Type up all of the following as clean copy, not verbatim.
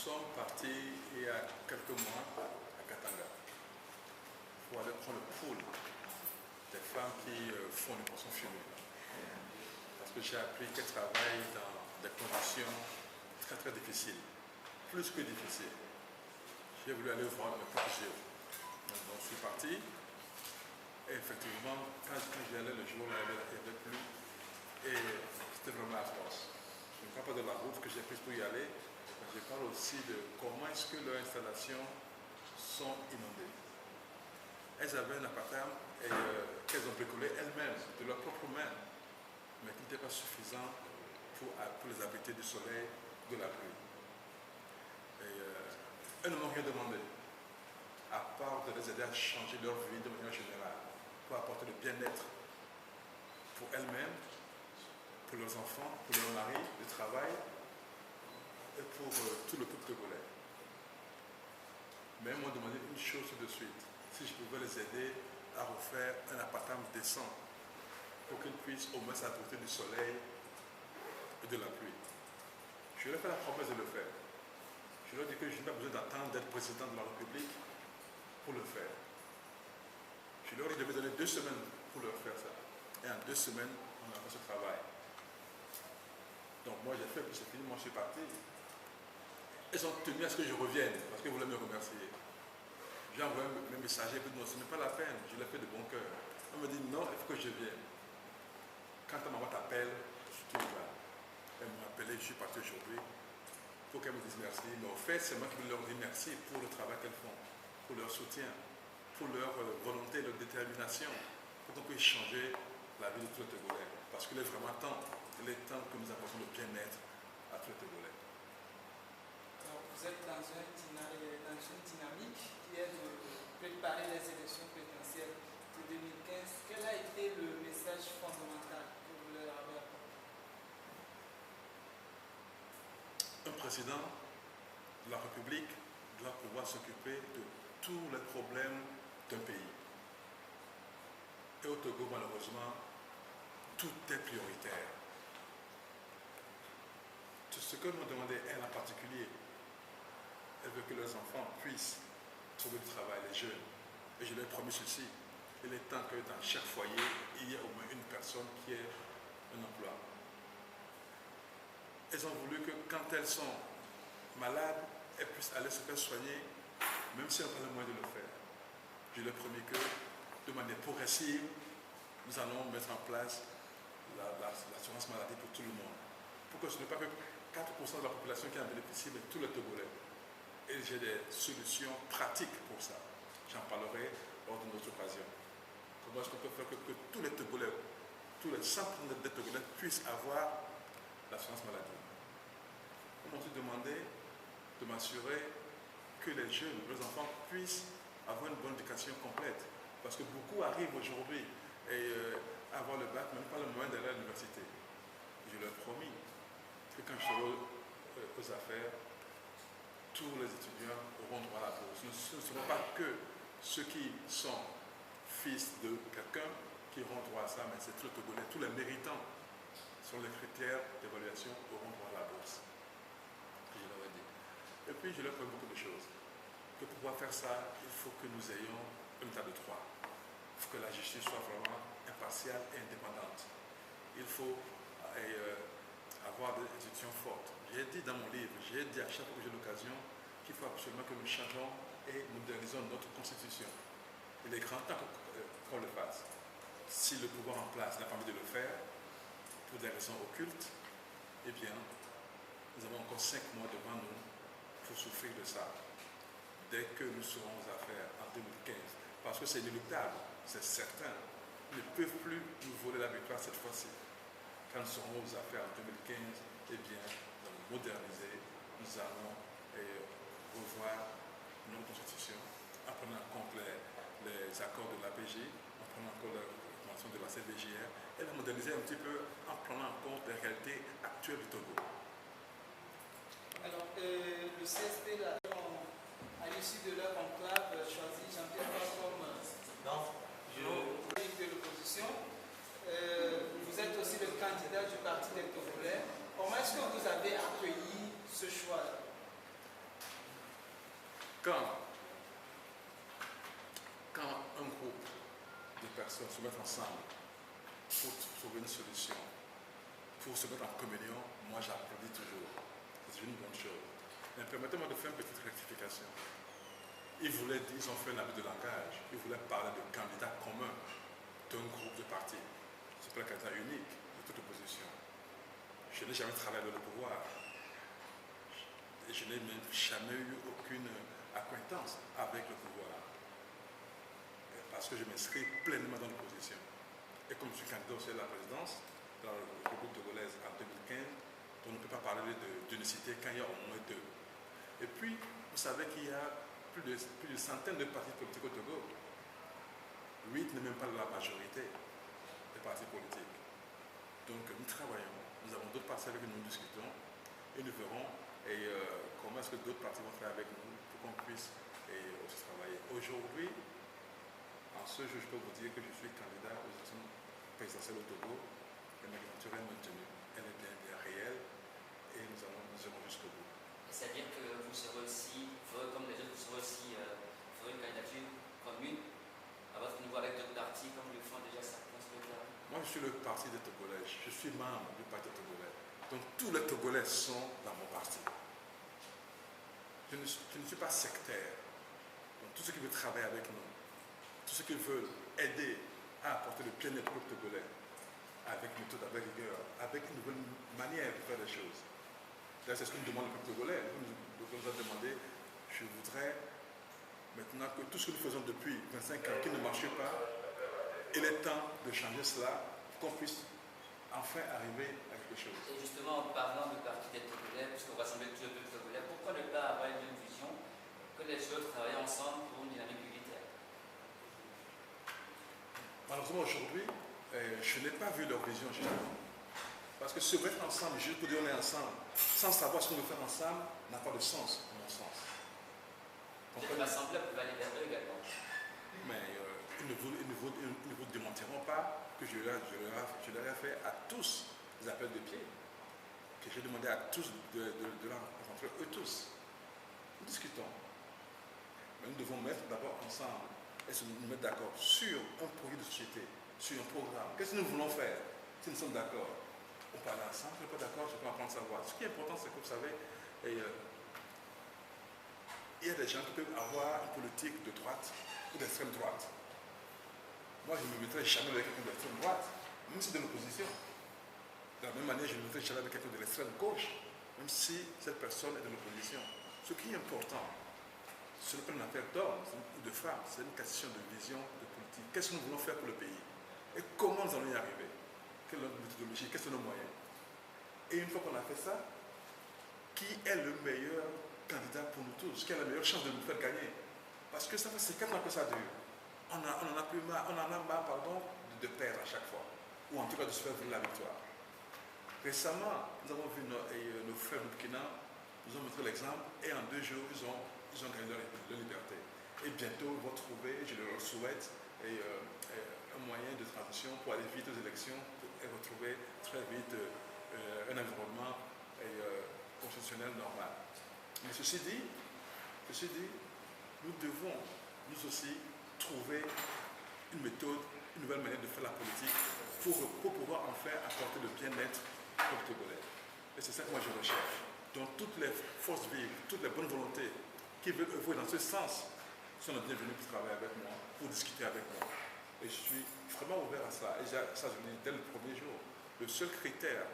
sommes partis il y a quelques mois à Katanga pour aller prendre le pôle des femmes qui font une pension funéraire. Parce que j'ai appris qu'elles travaillent dans des conditions très très difficiles, plus que difficiles. J'ai voulu aller voir un peu plus. Donc je suis parti. Et effectivement, quand j'y allais le jour, il n'y avait plus. Et c'était vraiment atroce. Je ne parle pas de la route que j'ai prise pour y aller, mais je parle aussi de comment est-ce que leurs installations sont inondées. Elles avaient un appartement qu'elles ont bricolé elles-mêmes, de leurs propres mains, mais qui n'était pas suffisant pour les abriter du soleil, de la pluie. Et elles ne m'ont rien demandé, à part de les aider à changer leur vie de manière générale, pour apporter le bien-être pour elles-mêmes, pour leurs enfants, pour leur mari, le travail, et pour tout le peuple togolais. Mais elles m'ont demandé une chose tout de suite, si je pouvais les aider à refaire un appartement décent, pour qu'ils puissent au moins s'abriter du soleil et de la pluie. Je leur ai fait la promesse de le faire. Je leur ai dit que je n'ai pas besoin d'attendre d'être président de la République pour le faire. Je leur ai dit de me donner 2 semaines pour leur faire ça. Et en 2 semaines, on a fait ce travail. Donc moi j'ai fait, puis c'est fini, moi je suis parti. Ils ont tenu à ce que je revienne, parce qu'ils voulaient me remercier. J'ai envoyé mes messagers, puis non, ce n'est pas la peine, je l'ai fait de bon cœur. On me dit non, il faut que je vienne. Quand ta maman t'appelle, je suis toujours là. Elle m'a appelé, je suis parti aujourd'hui pour qu'elle me dise merci. Mais au fait, c'est moi qui veux leur dire merci pour le travail qu'elles font, pour leur soutien, pour leur volonté, leur détermination, pour qu'on puisse changer la vie de tous les Togolais. Parce qu'il est vraiment temps, il est temps que nous apportions le bien-être à tous les Togolais. Alors, vous êtes dans une dynamique qui est de préparer les élections présidentielles de 2015. Quel a été le message fondamental que vous leur avez apporté? Un président de la République doit pouvoir s'occuper de tous les problèmes d'un pays. Et au Togo, malheureusement, tout est prioritaire. Tout ce que nous demandons, elle en particulier, elle veut que leurs enfants puissent trouver du travail, les jeunes. Et je leur ai promis ceci. Il est temps que dans chaque foyer, il y ait au moins une personne qui ait un emploi. Elles ont voulu que quand elles sont malades, elles puissent aller se faire soigner, même si elles n'ont pas le moyen de le faire. Je leur ai promis que, de manière progressive, nous allons mettre en place l'assurance maladie pour tout le monde. Pour que ce n'est pas que 4% de la population qui en bénéficie, mais tous les Togolais. Et j'ai des solutions pratiques pour ça. J'en parlerai lors d'une autre occasion. Comment est-ce qu'on peut faire que tous les Togolais, tous les 100% des Togolais puissent avoir l'assurance maladie. On m'a aussi demandé de m'assurer que les jeunes, les enfants puissent avoir une bonne éducation complète. Parce que beaucoup arrivent aujourd'hui et avoir le bac, même pas le moyen d'aller à l'université. Je leur ai promis que quand je serai aux affaires, tous les étudiants auront droit à la bourse. Ce ne seront pas que ceux qui sont fils de quelqu'un qui auront droit à ça, mais c'est tous les Togolais, tous les méritants sur les critères d'évaluation auront droit à la bourse. Je leur ai dit. Et puis je leur ai fait beaucoup de choses. Que pour pouvoir faire ça, il faut que nous ayons un état de droit. Il faut que la justice soit vraiment impartiale et indépendante. Il faut avoir des institutions fortes. J'ai dit dans mon livre, j'ai dit à chaque fois que j'ai l'occasion qu'il faut absolument que nous changeons et modernisons notre constitution. Il est grand temps qu'on le fasse. Si le pouvoir en place n'a pas envie de le faire, pour des raisons occultes, eh bien, nous avons encore 5 mois devant nous pour souffrir de ça. Dès que nous serons aux affaires en 2015, parce que c'est inéluctable, c'est certain, ils ne peuvent plus nous voler la victoire cette fois-ci. Quand nous serons aux affaires en 2015, eh bien, nous allons moderniser, nous allons revoir notre constitution en prenant en compte les accords de l'APJ, en prenant en compte la convention de la CDJR, et la moderniser un petit peu en prenant en compte les réalités actuelles du Togo. Alors, le CSP, à l'issue de leur conclave, choisit Jean-Pierre Farr comme de l'opposition. Vous êtes aussi le candidat du Parti des Togolais. Comment est-ce que vous avez accueilli ce choix-là? quand un groupe de personnes se mettent ensemble pour trouver une solution, pour se mettre en communion, moi j'applaudis toujours. C'est une bonne chose. Mais permettez-moi de faire une petite rectification. Ils ont fait un abus de langage. Ils voulaient parler de candidats communs d'un groupe de partis. Ce n'est pas le candidat unique de toute opposition. Je n'ai jamais travaillé dans le pouvoir. Et je n'ai même jamais eu aucune acquaintance avec le pouvoir. Parce que je m'inscris pleinement dans l'opposition. Et comme je suis candidat aussi à la présidence, dans le groupe togolaise en 2015, on ne peut pas parler d'unicité quand il y a au moins deux. Et puis, vous savez qu'il y a plus de centaines de partis politiques au Togo. 8 n'est même pas la majorité des partis politiques. Donc nous travaillons, nous avons d'autres partis avec qui nous discutons et nous verrons comment est-ce que d'autres partis vont faire avec nous pour qu'on puisse aussi travailler. Aujourd'hui, en ce jour, je peux vous dire que je suis candidat aux élections présidentielles au Togo et ma candidature est maintenue. Elle est bien réelle et nous irons jusqu'au bout. C'est-à-dire que vous serez aussi, comme les autres, vous serez aussi ferez une candidature commune à votre niveau avec d'autres partis, comme le font déjà certains secrétaires. Moi, je suis le parti des Togolais. Je suis membre du parti togolais. Donc, tous les Togolais sont dans mon parti. Je ne suis pas sectaire. Donc, tous ceux qui veulent travailler avec nous, tous ceux qui veulent aider à apporter le bien-être au Togolais, avec méthode, avec rigueur, avec une nouvelle manière de faire les choses. Là, c'est ce que nous demande le peuple togolais. On nous a demandé, je voudrais maintenant que tout ce que nous faisons depuis 25 ans qui ne marchait pas, il est temps de changer cela pour qu'on puisse enfin arriver à quelque chose. Et justement, en parlant du parti des Togolais, puisqu'on va rassembler tout le peuple togolais, pourquoi ne pas avoir une même vision que les autres travaillent ensemble pour une dynamique unitaire? Malheureusement, aujourd'hui, je n'ai pas vu leur vision justement. Parce que se mettre ensemble, juste pour dire on est ensemble, sans savoir ce qu'on veut faire ensemble, n'a pas de sens, à mon sens. Peut-être l'Assemblée peut aller vers eux également. Mais ils ne vous démentiront pas que je leur ai fait à tous des appels de pied. Que j'ai demandé à tous de la rencontrer, eux tous. Nous discutons. Mais nous devons mettre d'abord ensemble et nous mettre d'accord sur un projet de société, sur un programme. Qu'est-ce que nous voulons faire? Si nous sommes d'accord, on parle ensemble, je ne suis pas d'accord, je peux apprendre à savoir. Ce qui est important, c'est que vous savez, il y a des gens qui peuvent avoir une politique de droite ou d'extrême droite. Moi, je ne me mettrai jamais avec quelqu'un d'extrême droite, même si c'est de l'opposition. De la même manière, je ne me mettrai jamais avec quelqu'un de l'extrême gauche, même si cette personne est de l'opposition. Ce qui est important, ce n'est pas une affaire d'homme ou de femme, c'est une question de vision, de politique. Qu'est-ce que nous voulons faire pour le pays? Et comment nous allons y arriver? Quelle est notre méthodologie? Quels sont nos moyens? Et une fois qu'on a fait ça, qui est le meilleur candidat pour nous tous? Qui a la meilleure chance de nous faire gagner? Parce que ça fait 4 ans que ça dure. On en a marre de perdre à chaque fois. Ou en tout cas de se faire voler la victoire. Récemment, nous avons vu nos frères burkinabés, nous ont montré l'exemple, et en 2 jours, ils ont gagné leur liberté. Et bientôt, ils vont trouver, je leur souhaite, un moyen de transition pour aller vite aux élections et retrouver très vite un environnement constitutionnel normal. Mais ceci dit, nous devons, nous aussi, trouver une méthode, une nouvelle manière de faire la politique pour pouvoir enfin apporter le bien-être au Togolais. Et c'est ça que moi je recherche. Donc toutes les forces vives, toutes les bonnes volontés qui veulent œuvrer dans ce sens sont les bienvenus pour travailler avec moi, pour discuter avec moi. Et je suis vraiment ouvert à ça. Et ça, je le dis dès le premier jour. Le seul critère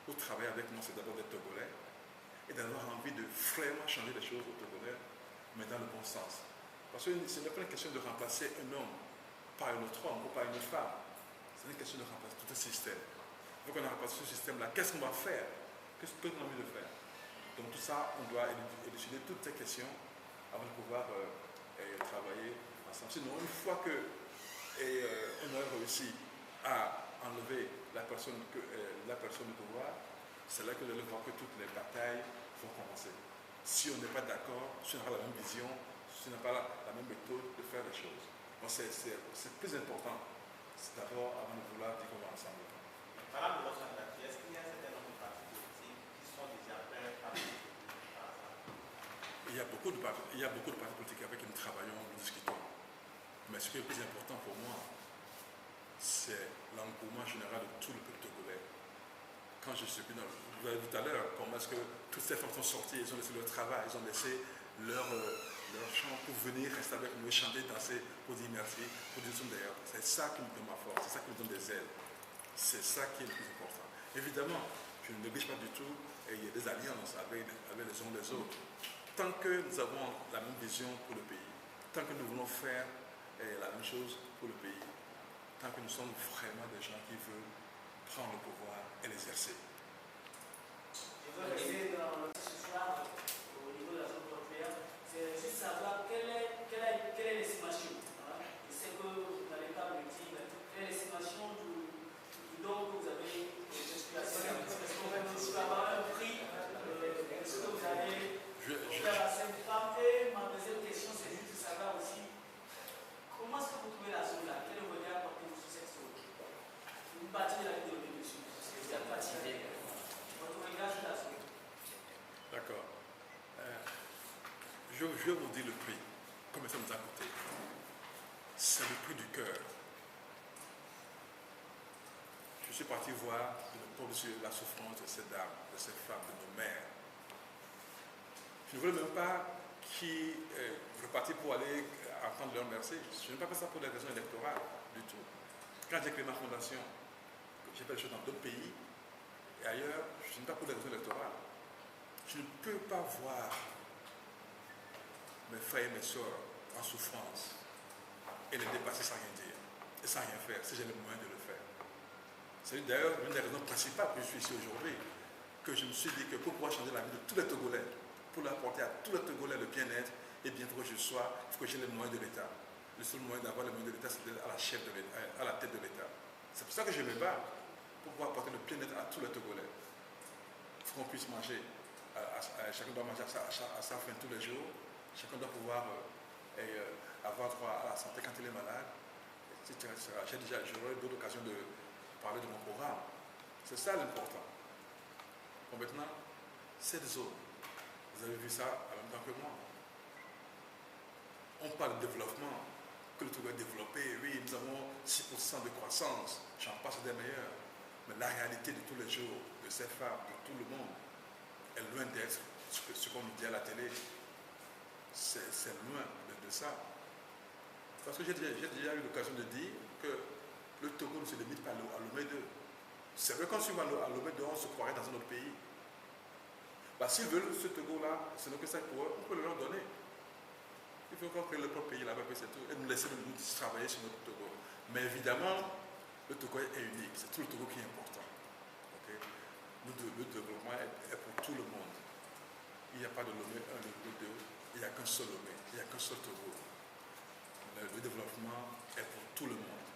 pour travailler avec moi, c'est d'abord d'être Togolais et d'avoir envie de vraiment changer les choses au Togolais, mais dans le bon sens. Parce que ce n'est pas une question de remplacer un homme par un autre homme ou par une autre femme. C'est une question de remplacer tout un système. Une fois qu'on a remplacé ce système-là, qu'est-ce qu'on va faire? Qu'est-ce qu'on a envie de faire? Donc tout ça, on doit élucider toutes ces questions avant de pouvoir travailler ensemble. Sinon, une fois qu'on a réussi à enlever la personne du pouvoir, c'est là que nous allons voir que toutes les batailles vont commencer. Si on n'est pas d'accord, si on n'a pas la même vision, si on n'a pas la même méthode de faire les choses. Donc c'est plus important. C'est d'abord avant de vouloir dire qu'on va ensemble. Parlant de votre candidature, est-ce qu'il y a certains nombre de partis politiques qui sont déjà prêts à participer par ça? il y a beaucoup de partis politiques avec qui nous travaillons, nous discutons. Mais ce qui est le plus important pour moi, c'est l'engouement général de tout le peuple togolais. Quand je suis venu, vous avez vu tout à l'heure, comment est-ce que toutes ces femmes sont sorties, ils ont laissé leur travail, ils ont laissé leur chant pour venir rester avec nous, chanter, danser, pour dire merci, pour dire d'ailleurs. C'est ça qui nous donne ma force, c'est ça qui nous donne des ailes. C'est ça qui est le plus important. Évidemment, je ne néglige pas du tout, et il y a des alliances avec les uns et les autres. Tant que nous avons la même vision pour le pays, tant que nous voulons faire la même chose pour le pays, tant que nous sommes vraiment des gens qui veulent prendre le pouvoir et l'exercer. Je veux rester dans ce soir au niveau de la zone portuaire. C'est juste savoir quelle est l'estimation. Je sais que vous n'allez pas me dire quelle est l'estimation du don que vous avez d'exploitation. Est-ce qu'on va avoir un prix? Est-ce que vous allez faire à cette femme? Et ma deuxième question, c'est juste de savoir aussi comment est-ce que vous trouvez la zone là? Quel est le regard porté sur cette zone? Une partie de la vidéo de dessus. C'est une partie de votre regard sur la zone. D'accord. Je vais vous dire le prix, combien ça nous a coûté. C'est le prix du cœur. Je suis parti voir la souffrance de ces dames, de ces femmes, de nos mères. Je ne voulais même pas qu'ils repartent pour aller entendre leur merci. Je n'ai pas fait ça pour des raisons électorales du tout. Quand j'ai créé ma fondation, j'ai fait des choses dans d'autres pays et ailleurs, je n'ai pas pour des raisons électorales. Je ne peux pas voir mes frères et mes soeurs en souffrance et les dépasser sans rien dire et sans rien faire, si j'ai le moyen de le faire. C'est d'ailleurs une des raisons principales que je suis ici aujourd'hui, que je me suis dit que pour pouvoir changer la vie de tous les Togolais, pour apporter à tous les Togolais le bien-être, et bien pour que je sois, il faut que j'ai les moyens de l'État. Le seul moyen d'avoir les moyens de l'État, c'est d'être à la tête de l'État. C'est pour ça que je me bats, pour pouvoir apporter le bien-être à tous les Togolais. Il faut qu'on puisse manger. Chacun doit manger à sa faim tous les jours. Chacun doit pouvoir avoir droit à la santé quand il est malade, etc. J'aurai d'autres occasions de parler de mon programme. C'est ça l'important. Bon, maintenant, cette zone, vous avez vu ça en même temps que moi. On parle de développement, que le Togo est développé, oui, nous avons 6% de croissance, j'en passe des meilleurs. Mais la réalité de tous les jours, de ces femmes, de tout le monde, est loin d'être ce qu'on nous dit à la télé. C'est loin de ça. Parce que j'ai déjà eu l'occasion de dire que le Togo ne se limite pas à Lomé 2. C'est vrai qu'on se va à Lomé 2, on se croirait dans un autre pays. Bah, s'ils veulent ce Togo-là, ce n'est que ça pour eux, on peut le leur donner. Il faut qu'on crée le propre pays là-bas, c'est tout, et nous laisser nous travailler sur notre Togo. Mais évidemment, le Togo est unique, c'est tout le Togo qui est important. Okay? Le développement est pour tout le monde. Il n'y a pas de Lomé 1, Lomé 2, il n'y a qu'un seul Lomé, il n'y a qu'un seul Togo. Le développement est pour tout le monde.